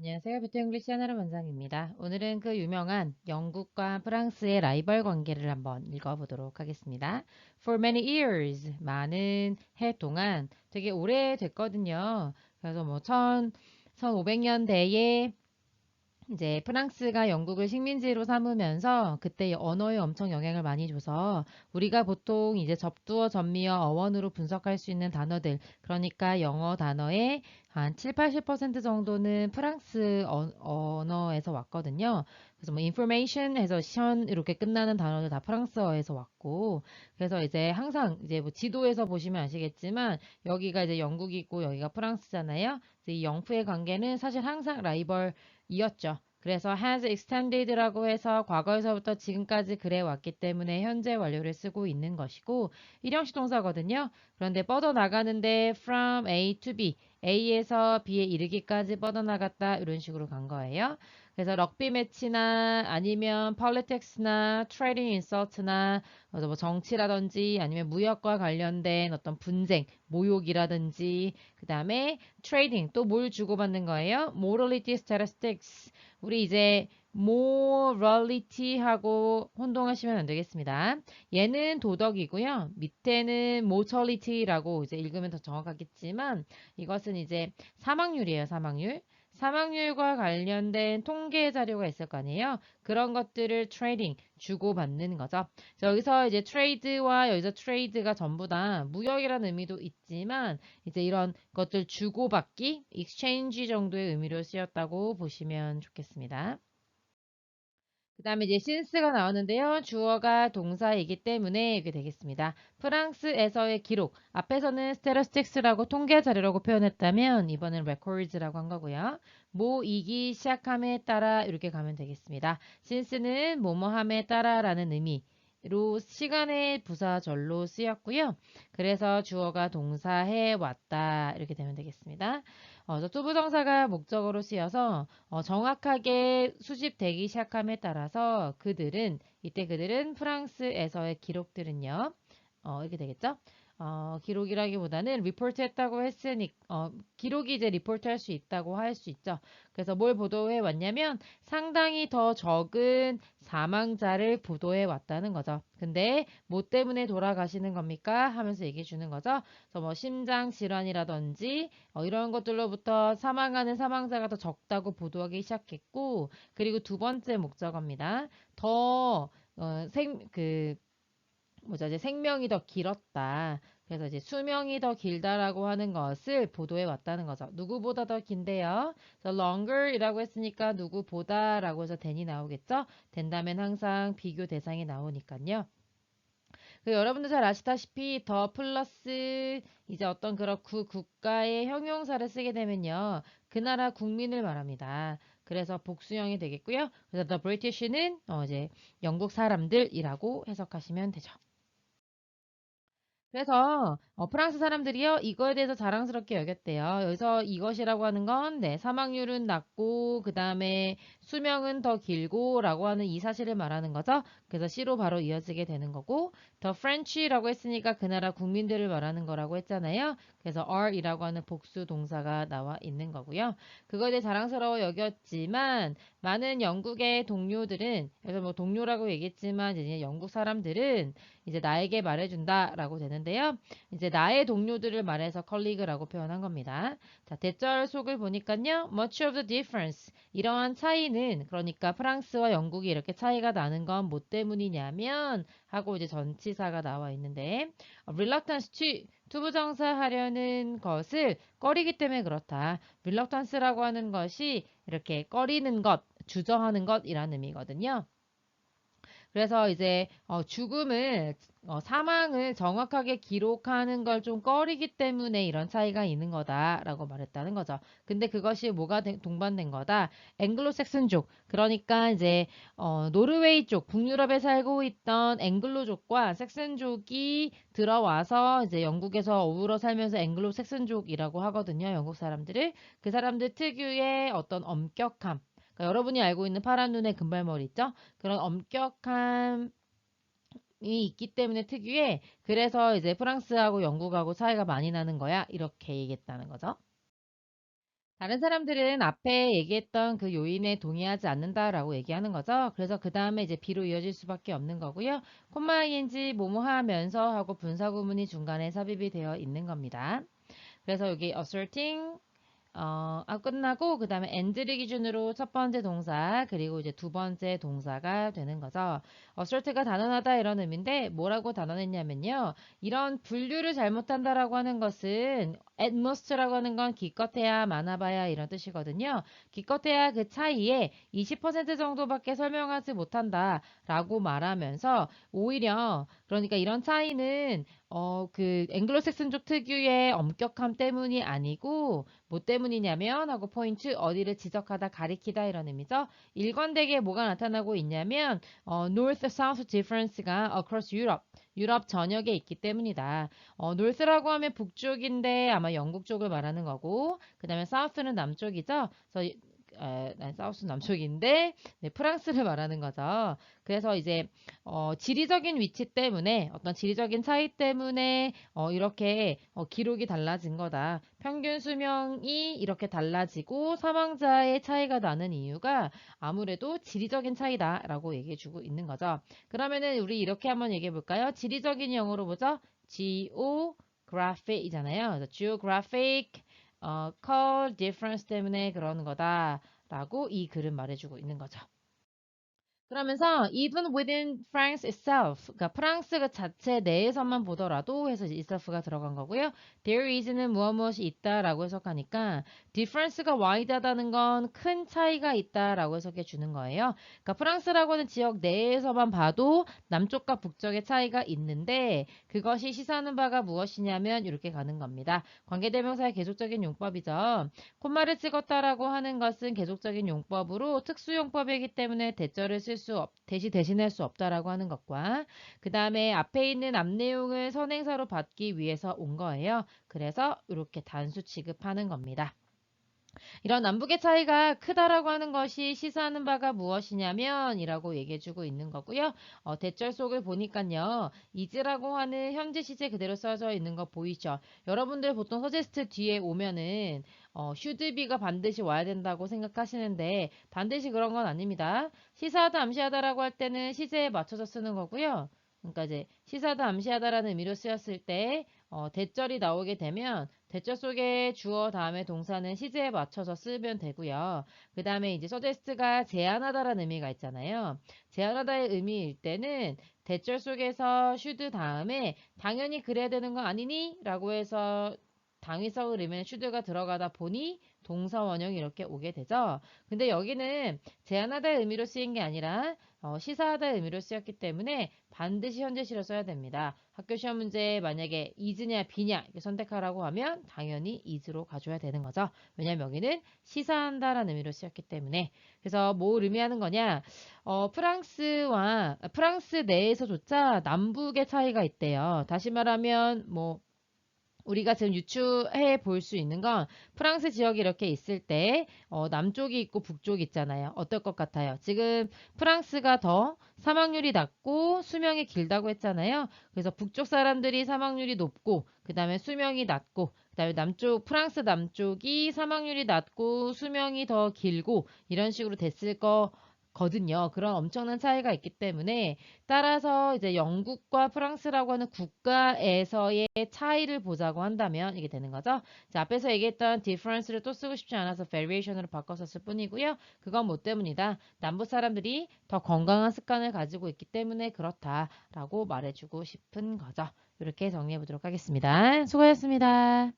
안녕하세요. 뷰티 잉글리시 하나로 원장입니다. 오늘은 그 유명한 영국과 프랑스의 라이벌 관계를 한번 읽어보도록 하겠습니다. For many years, 많은 해 동안 되게 오래 됐거든요. 그래서 뭐 1500년대에 이제 프랑스가 영국을 식민지로 삼으면서 그때 언어에 엄청 영향을 많이 줘서 우리가 보통 이제 접두어, 전미어, 어원으로 분석할 수 있는 단어들, 그러니까 영어 단어의 한 7, 80% 정도는 프랑스 언어에서 왔거든요. 그래서 뭐 information 해서 션 이렇게 끝나는 단어들 다 프랑스어에서 왔고, 그래서 이제 항상 이제 뭐 지도에서 보시면 아시겠지만 여기가 이제 영국이고 여기가 프랑스잖아요. 그래서 이 영프의 관계는 사실 항상 라이벌 이었죠. 그래서 has extended라고 해서 과거에서부터 지금까지 그래 왔기 때문에 현재 완료를 쓰고 있는 것이고 일형식 동사거든요. 그런데 뻗어나가는데 from A to B, A에서 B에 이르기까지 뻗어나갔다 이런 식으로 간 거예요. 그래서 럭비 매치나 아니면 politics나 trading insult나 뭐 정치라든지 아니면 무역과 관련된 어떤 분쟁, 모욕이라든지 그 다음에 trading 또 뭘 주고받는 거예요? morality statistics 우리 이제 morality하고 혼동하시면 안 되겠습니다. 얘는 도덕이고요. 밑에는 mortality라고 이제 읽으면 더 정확하겠지만 이것은 이제 사망률이에요. 사망률. 사망률과 관련된 통계 자료가 있을 거 아니에요. 그런 것들을 트레이딩 주고받는 거죠. 여기서 이제 트레이드와 여기서 트레이드가 전부 다 무역이라는 의미도 있지만 이제 이런 것들 주고받기, exchange 정도의 의미로 쓰였다고 보시면 좋겠습니다. 그 다음에 이제 since가 나오는데요. 주어가 동사이기 때문에 이게 되겠습니다. 프랑스에서의 기록. 앞에서는 statistics라고 통계 자료라고 표현했다면 이번엔 records라고 한 거고요. 모이기 시작함에 따라 이렇게 가면 되겠습니다. since는 뭐뭐함에 따라라는 의미로 시간의 부사절로 쓰였고요. 그래서 주어가 동사해 왔다 이렇게 되면 되겠습니다. 투부정사가 목적어로 쓰여서 정확하게 수집되기 시작함에 따라서 이때 그들은 프랑스에서의 기록들은요. 이렇게 되겠죠? 기록이라기보다는 리포트 했다고 했으니 기록이 이제 리포트 할 수 있다고 할 수 있죠. 그래서 뭘 보도해 왔냐면 상당히 더 적은 사망자를 보도해 왔다는 거죠. 근데 뭐 때문에 돌아가시는 겁니까? 하면서 얘기해 주는 거죠. 그래서 뭐 심장 질환이라든지 이런 것들로부터 사망하는 사망자가 더 적다고 보도하기 시작했고 그리고 두 번째 목적어입니다. 더 뭐죠? 이제 생명이 더 길었다. 그래서 이제 수명이 더 길다라고 하는 것을 보도해 왔다는 거죠. 누구보다 더 긴데요. 그래서 longer이라고 했으니까 누구보다라고 해서 than이 나오겠죠? 된다면 항상 비교 대상이 나오니까요. 여러분들 잘 아시다시피 더 플러스 이제 어떤 그런 국가의 형용사를 쓰게 되면요. 그 나라 국민을 말합니다. 그래서 복수형이 되겠고요. 그래서 the British는 이제 영국 사람들이라고 해석하시면 되죠. 그래서 프랑스 사람들이요 이거에 대해서 자랑스럽게 여겼대요. 여기서 이것이라고 하는 건 네, 사망률은 낮고 그 다음에 수명은 더 길고라고 하는 이 사실을 말하는 거죠. 그래서 C로 바로 이어지게 되는 거고 더 French라고 했으니까 그 나라 국민들을 말하는 거라고 했잖아요. 그래서 R이라고 하는 복수 동사가 나와 있는 거고요. 그거에 대해 자랑스러워 여겼지만 많은 영국의 동료들은 그래서 뭐 동료라고 얘기했지만 이제 영국 사람들은 이제 나에게 말해준다라고 되는데요. 이제 나의 동료들을 말해서 컬리그라고 표현한 겁니다. 자, 대절 속을 보니까요. Much of the difference. 이러한 차이는 그러니까 프랑스와 영국이 이렇게 차이가 나는 건 뭐 때문이냐면 하고 이제 전치사가 나와 있는데 reluctance to 투부정사 하려는 것을 꺼리기 때문에 그렇다. reluctance라고 하는 것이 이렇게 꺼리는 것, 주저하는 것이라는 의미거든요. 그래서 이제 죽음을 사망을 정확하게 기록하는 걸 좀 꺼리기 때문에 이런 차이가 있는 거다라고 말했다는 거죠. 근데 그것이 뭐가 동반된 거다? 앵글로색슨족 그러니까 이제 노르웨이 쪽 북유럽에 살고 있던 앵글로족과 색슨족이 들어와서 이제 영국에서 어우러 살면서 앵글로색슨족이라고 하거든요. 영국 사람들을 그 사람들 특유의 어떤 엄격함 그러니까 여러분이 알고 있는 파란 눈의 금발머리 있죠? 그런 엄격함이 있기 때문에 특유의 그래서 이제 프랑스하고 영국하고 차이가 많이 나는 거야. 이렇게 얘기했다는 거죠. 다른 사람들은 앞에 얘기했던 그 요인에 동의하지 않는다라고 얘기하는 거죠. 그래서 그 다음에 이제 B로 이어질 수밖에 없는 거고요. 콤마 ing 뭐뭐 하면서 하고 분사구문이 중간에 삽입이 되어 있는 겁니다. 그래서 여기 asserting 끝나고 그 다음에 and를 기준으로 첫 번째 동사 그리고 이제 두 번째 동사가 되는 거죠. assert가 단언하다 이런 의미인데 뭐라고 단언했냐면요. 이런 분류를 잘못한다라고 하는 것은 at most라고 하는 건 기껏해야 많아봐야 이런 뜻이거든요. 기껏해야 그 차이에 20% 정도밖에 설명하지 못한다라고 말하면서 오히려 그러니까 이런 차이는 그 앵글로색슨족 특유의 엄격함 때문이 아니고 뭐 때문이냐면 하고 포인트 어디를 지적하다 가리키다 이런 의미죠. 일관되게 뭐가 나타나고 있냐면 North-South difference가 across Europe 유럽 전역에 있기 때문이다. North라고 하면 북쪽인데 아마 영국 쪽을 말하는 거고 그 다음에 South는 남쪽이죠. 그래서 난 사우스 남쪽인데 네, 프랑스를 말하는 거죠. 그래서 이제 지리적인 위치 때문에 어떤 지리적인 차이 때문에 이렇게 기록이 달라진 거다. 평균 수명이 이렇게 달라지고 사망자의 차이가 나는 이유가 아무래도 지리적인 차이다라고 얘기해주고 있는 거죠. 그러면은 우리 이렇게 한번 얘기해 볼까요? 지리적인 영어로 뭐죠? geographic이잖아요. 그래서 geographic call difference 때문에 그러는 거다라고 이 글은 말해주고 있는 거죠. 그러면서 even within France itself, 그러니까 프랑스 그 자체 내에서만 보더라도 해서 itself가 들어간 거고요. There is는 무엇이 있다라고 해석하니까 difference가 wide하다는 건 큰 차이가 있다라고 해석해 주는 거예요. 그러니까 프랑스라고 하는 지역 내에서만 봐도 남쪽과 북쪽의 차이가 있는데 그것이 시사하는 바가 무엇이냐면 이렇게 가는 겁니다. 관계대명사의 계속적인 용법이죠. 콤마를 찍었다라고 하는 것은 계속적인 용법으로 특수용법이기 때문에 대절을 대신할 수 없다라고 하는 것과 그 다음에 앞에 있는 앞 내용을 선행사로 받기 위해서 온 거예요. 그래서 이렇게 단수 취급하는 겁니다. 이런 남북의 차이가 크다라고 하는 것이 시사하는 바가 무엇이냐면 이라고 얘기해주고 있는 거고요. 대절 속을 보니까요. is라고 하는 현재 시제 그대로 써져 있는 거 보이죠? 여러분들 보통 서제스트 뒤에 오면은 should be가 반드시 와야 된다고 생각하시는데 반드시 그런 건 아닙니다. 시사하다 암시하다라고 할 때는 시제에 맞춰서 쓰는 거고요. 그러니까 이제 시사하다 암시하다라는 의미로 쓰였을 때 대절이 나오게 되면 대절 속에 주어 다음에 동사는 시제에 맞춰서 쓰면 되고요. 그 다음에 이제 suggest가 제안하다라는 의미가 있잖아요. 제안하다의 의미일 때는 대절 속에서 should 다음에 당연히 그래야 되는 거 아니니? 라고 해서 당위성을 의미하는 should가 들어가다 보니 동사 원형이 이렇게 오게 되죠. 근데 여기는 제안하다의 의미로 쓰인 게 아니라 시사하다의 의미로 쓰였기 때문에 반드시 현재시로 써야 됩니다. 학교 시험 문제에 만약에 is냐 be냐 이렇게 선택하라고 하면 당연히 is로 가져야 되는 거죠. 왜냐면 여기는 시사한다라는 의미로 쓰였기 때문에. 그래서 뭘 의미하는 거냐? 프랑스 내에서조차 남북의 차이가 있대요. 다시 말하면 뭐 우리가 지금 유추해 볼 수 있는 건 프랑스 지역이 이렇게 있을 때 남쪽이 있고 북쪽이 있잖아요. 어떨 것 같아요? 지금 프랑스가 더 사망률이 낮고 수명이 길다고 했잖아요. 그래서 북쪽 사람들이 사망률이 높고 그 다음에 수명이 낮고 그 다음에 프랑스 남쪽이 사망률이 낮고 수명이 더 길고 이런 식으로 됐을 거든요. 그런 엄청난 차이가 있기 때문에 따라서 이제 영국과 프랑스라고 하는 국가에서의 차이를 보자고 한다면 이게 되는 거죠. 자, 앞에서 얘기했던 difference를 또 쓰고 싶지 않아서 variation으로 바꿨었을 뿐이고요. 그건 뭐 때문이다. 남부 사람들이 더 건강한 습관을 가지고 있기 때문에 그렇다라고 말해주고 싶은 거죠. 이렇게 정리해 보도록 하겠습니다. 수고하셨습니다.